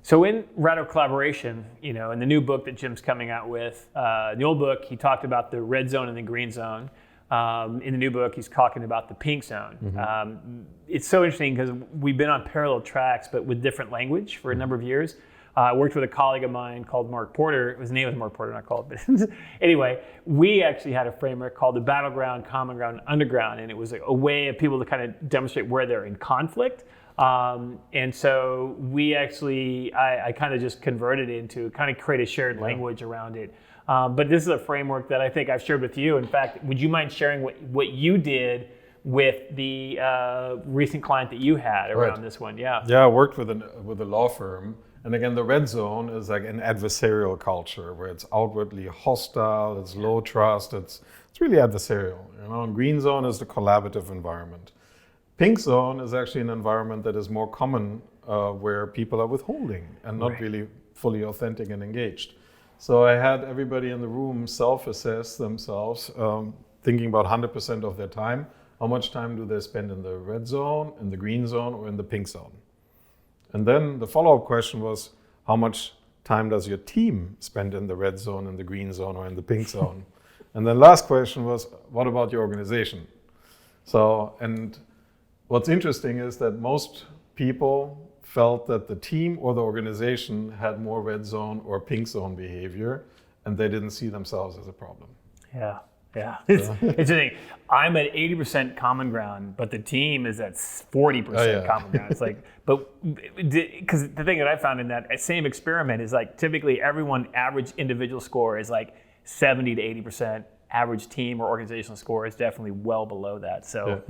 So in Radical Collaboration, in the new book that Jim's coming out with, the old book, he talked about the red zone and the green zone. In the new book, he's talking about the pink zone. Mm-hmm. It's so interesting because we've been on parallel tracks, but with different language for a number of years. I worked with a colleague of mine called Mark Porter. His name was Mark Porter, not called, but anyway, we actually had a framework called the Battleground, Common Ground, Underground, and it was a way of people to kind of demonstrate where they're in conflict. And so we actually, I kind of just converted it into kind of create a shared language around it. But this is a framework that I think I've shared with you. In fact, would you mind sharing what you did with the recent client that you had around this one? Yeah, I worked with a law firm. And again, the red zone is like an adversarial culture where it's outwardly hostile, it's low trust, it's really adversarial. And green zone is the collaborative environment. Pink zone is actually an environment that is more common where people are withholding and not really fully authentic and engaged. So I had everybody in the room self-assess themselves, thinking about 100% of their time. How much time do they spend in the red zone, in the green zone, or in the pink zone? And then the follow-up question was, how much time does your team spend in the red zone, in the green zone, or in the pink zone? And then last question was, what about your organization? So, and what's interesting is that most people felt that the team or the organization had more red zone or pink zone behavior, and they didn't see themselves as a problem. Yeah. It's interesting. I'm at 80% common ground, but the team is at 40% common ground. It's like, because the thing that I found in that same experiment is like typically everyone average individual score is like 70 to 80%. Average team or organizational score is definitely well below that. So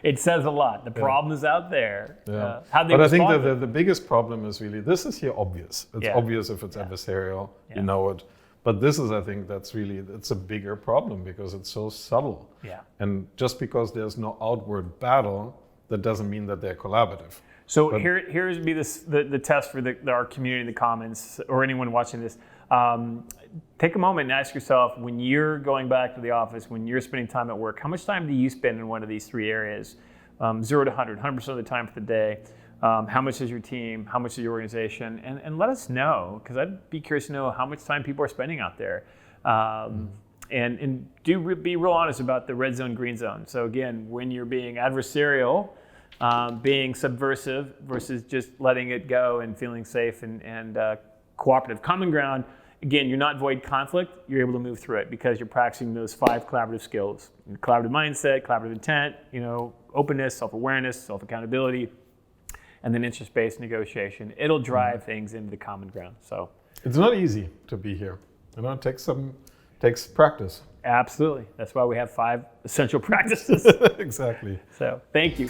it says a lot. The problem is out there. Yeah. But I think that the biggest problem is really, this is here obvious. It's obvious if it's adversarial, you know it. But this is, I think, it's a bigger problem because it's so subtle. Yeah. And just because there's no outward battle, that doesn't mean that they're collaborative. So here's the test for our community in the Commons or anyone watching this. Take a moment and ask yourself, when you're going back to the office, when you're spending time at work, how much time do you spend in one of these three areas? 0 to 100% of the time for the day. How much is your team? How much is your organization? And let us know, because I'd be curious to know how much time people are spending out there. And do be real honest about the red zone, green zone. So again, when you're being adversarial, being subversive versus just letting it go and feeling safe and cooperative. Common ground, again, you're not avoid conflict, you're able to move through it because you're practicing those 5 collaborative skills. Collaborative mindset, collaborative intent, openness, self-awareness, self-accountability, and then interest-based negotiation. It'll drive things into the common ground. So it's not easy to be here. It takes practice. Absolutely. That's why we have 5 essential practices. Exactly. So thank you.